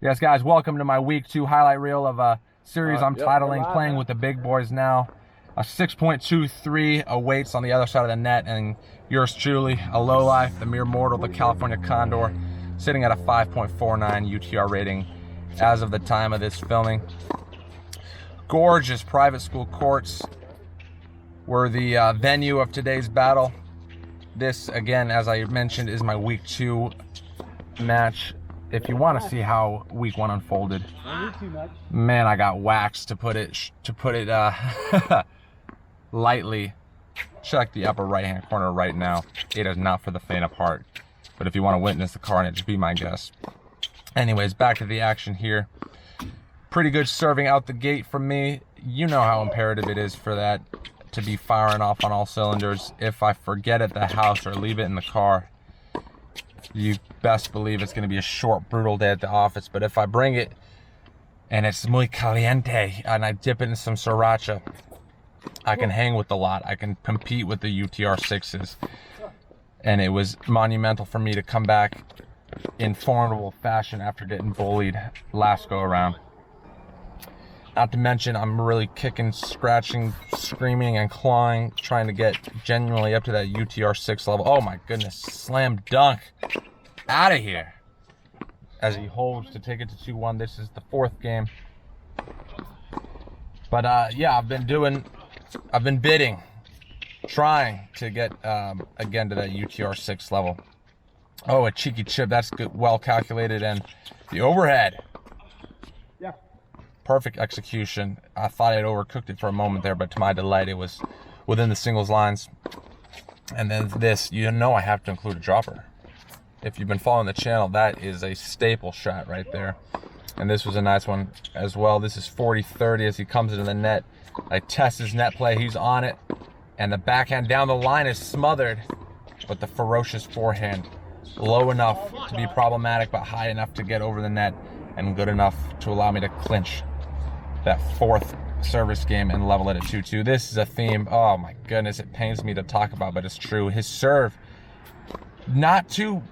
Yes, guys, welcome to my week 2 highlight reel of a series I'm titling Playing with the Big Boys Now. A 6.23 awaits on the other side of the net, and yours truly, a lowlife, the mere mortal, the California Condor, sitting at a 5.49 UTR rating as of the time of this filming. Gorgeous private school courts were the venue of today's battle. This, again, as I mentioned, is my week 2 match. If you want to see how week 1 unfolded, man, I got waxed, to put it lightly. Check the upper right hand corner right now. It is not for the faint of heart, but if you want to witness the carnage, be my guest. Anyways, back to the action here. Pretty good serving out the gate from me. You know how imperative it is for that to be firing off on all cylinders. If I forget at the house or leave it in the car, you best believe it's going to be a short, brutal day at the office. But if I bring it and it's muy caliente and I dip it in some sriracha, I can hang with the lot. I can compete with the UTR 6s. And it was monumental for me to come back in formidable fashion after getting bullied last go around. Not to mention, I'm really kicking, scratching, screaming, and clawing, trying to get genuinely up to that UTR 6 level. Oh my goodness, slam dunk. Out of here. As he holds to take it to 2-1. This is the 4th game. But yeah, I've been bidding, trying to get again to that UTR 6 level. Oh, a cheeky chip. That's good, well calculated. And the overhead. Perfect execution. I thought I'd overcooked it for a moment there, but to my delight, it was within the singles lines. And then this, you know, I have to include a dropper. If you've been following the channel, that is a staple shot right there. And this was a nice one as well. This is 40-30 as he comes into the net. I test his net play. He's on it. And the backhand down the line is smothered. But the ferocious forehand, low enough to be problematic, but high enough to get over the net, and good enough to allow me to clinch that 4th service game and level it at 2-2. This is a theme. Oh my goodness, it pains me to talk about, but it's true. His serve, not too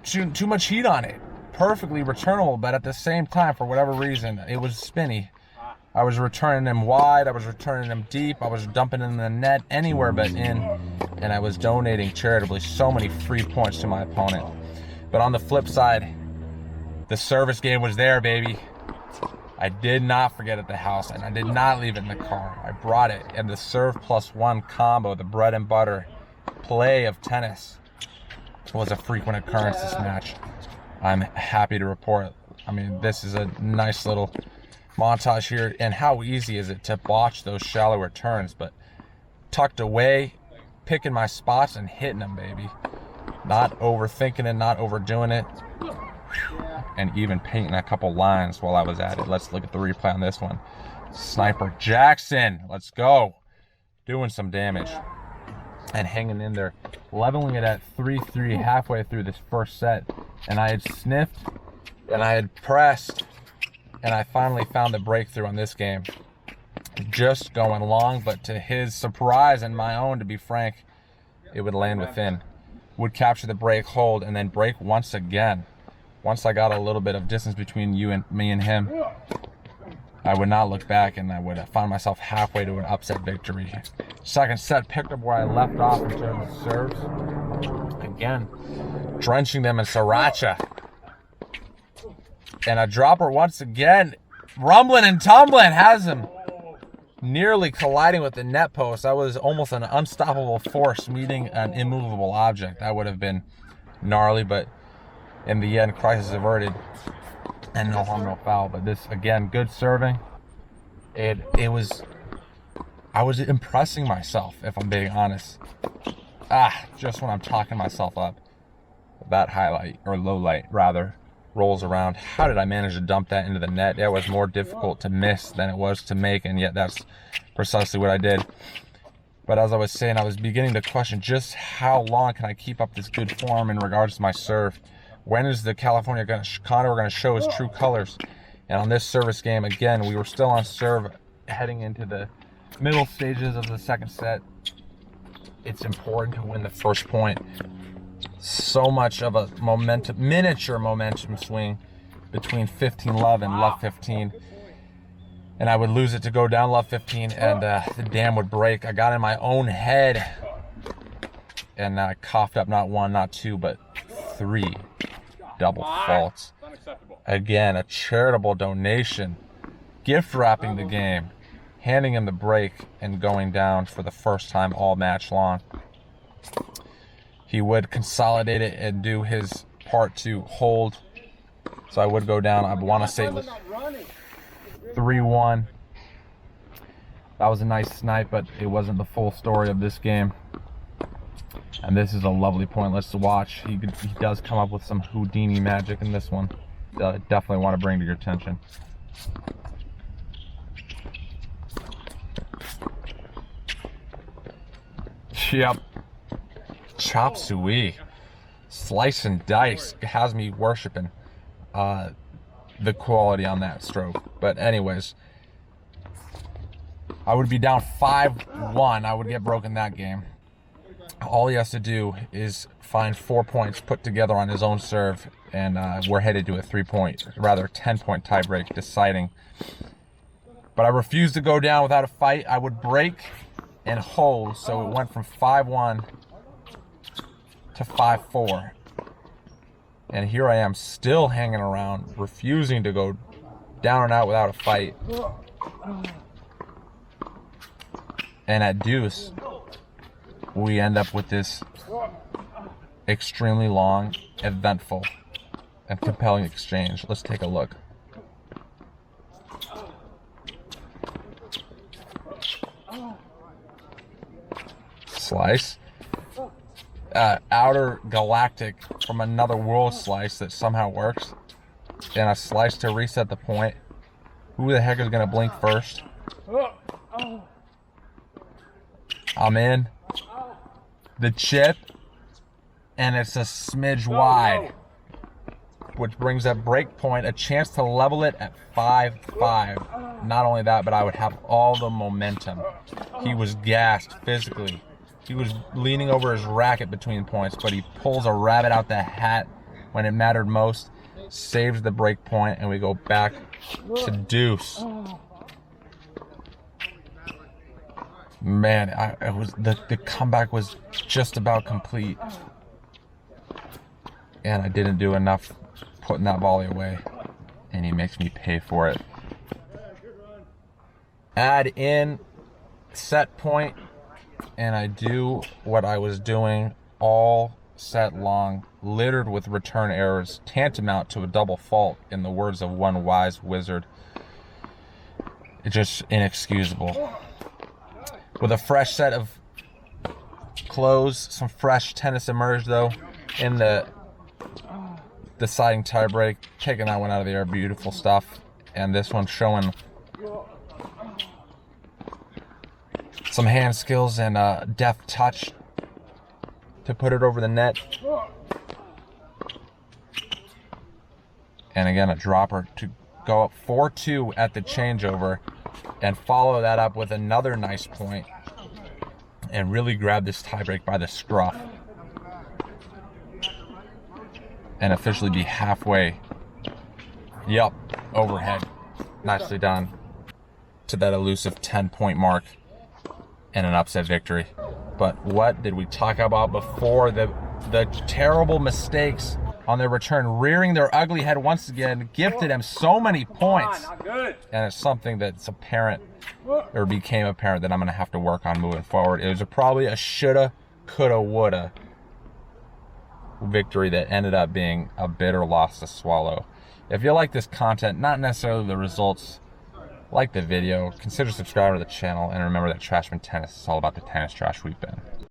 much heat on it. Perfectly returnable, but at the same time, for whatever reason, it was spinny. I was returning him wide, I was returning him deep, I was dumping in the net anywhere but in, and I was donating charitably so many free points to my opponent. But on the flip side, the service game was there, baby. I did not forget at the house, and I did not leave it in the car. I brought it, and the serve +1 combo, the bread and butter play of tennis, was a frequent occurrence this match. I'm happy to report. I mean, this is a nice little montage here, and how easy is it to botch those shallow returns, but tucked away, picking my spots and hitting them, baby. Not overthinking it, not overdoing it. And even painting a couple lines while I was at it. Let's look at the replay on this one. Sniper Jackson, let's go. Doing some damage and hanging in there, leveling it at 3-3 halfway through this first set. And I had sniffed and I had pressed, and I finally found the breakthrough on this game. Just going long, but to his surprise and my own, to be frank, it would land within. Would capture the break, hold, and then break once again. Once I got a little bit of distance between me and him, I would not look back, and I would find myself halfway to an upset victory. Second set, picked up where I left off in terms of serves. Again, drenching them in sriracha. And a dropper once again, rumbling and tumbling, has him nearly colliding with the net post. That was almost an unstoppable force meeting an immovable object. That would have been gnarly, but in the end, crisis averted, and no harm, no foul. But this, again, good serving. I was impressing myself, if I'm being honest. Just when I'm talking myself up, that highlight, or low light rather, rolls around. How did I manage to dump that into the net? It was more difficult to miss than it was to make, and yet that's precisely what I did. But as I was saying, I was beginning to question just how long can I keep up this good form in regards to my serve. When is the California Condor going to show his true colors? And on this service game, again, we were still on serve heading into the middle stages of the second set. It's important to win the first point. So much of a miniature momentum swing between 15 love and love 15. And I would lose it to go down love 15, and the dam would break. I got in my own head, and I coughed up not one, not two, but 3 double faults. Again, a charitable donation, gift wrapping the game, handing him the break, and going down for the first time all match long. He would consolidate it and do his part to hold. So I would go down. I want to say it was 3-1. That was a nice snipe, but it wasn't the full story of this game. And this is a lovely point. Let's watch. He does come up with some Houdini magic in this one. Definitely want to bring to your attention. Yep. Chop suey. Slice and dice has me worshiping the quality on that stroke. But anyways, I would be down 5-1. I would get broken that game. All he has to do is find 4 points put together on his own serve, and we're headed to a 10-point tiebreak deciding. But I refused to go down without a fight. I would break and hold, so it went from 5-1 to 5-4. And here I am still hanging around, refusing to go down and out without a fight. And at deuce, we end up with this extremely long, eventful, and compelling exchange. Let's take a look. Slice. Outer galactic from another world slice that somehow works. And a slice to reset the point. Who the heck is going to blink first? I'm in. The chip. And it's a smidge wide. Which brings up break point, a chance to level it at 5-5. Not only that, but I would have all the momentum. He was gassed physically. He was leaning over his racket between points, but he pulls a rabbit out the hat when it mattered most, saves the break point, and we go back to deuce. Man, the comeback was just about complete, and I didn't do enough putting that volley away, and he makes me pay for it. Add in set point, and I do what I was doing all set long, littered with return errors, tantamount to a double fault, in the words of one wise wizard. It's just inexcusable. With a fresh set of clothes, some fresh tennis emerged though in the deciding tiebreak, taking that one out of the air. Beautiful stuff. And this one showing some hand skills and deft touch to put it over the net. And again, a dropper to go up 4-2 at the changeover and follow that up with another nice point and really grab this tiebreak by the scruff and officially be halfway. Yep, overhead. Nicely done. To that elusive 10-point mark and an upset victory. But what did we talk about before? The terrible mistakes on their return, rearing their ugly head once again, gifted him so many points. And it's something that's apparent, or became apparent, that I'm going to have to work on moving forward. It was probably a shoulda, coulda, woulda victory that ended up being a bitter loss to swallow. If you like this content, not necessarily the results, like the video, consider subscribing to the channel, and remember that Trashman Tennis is all about the tennis trash we've been.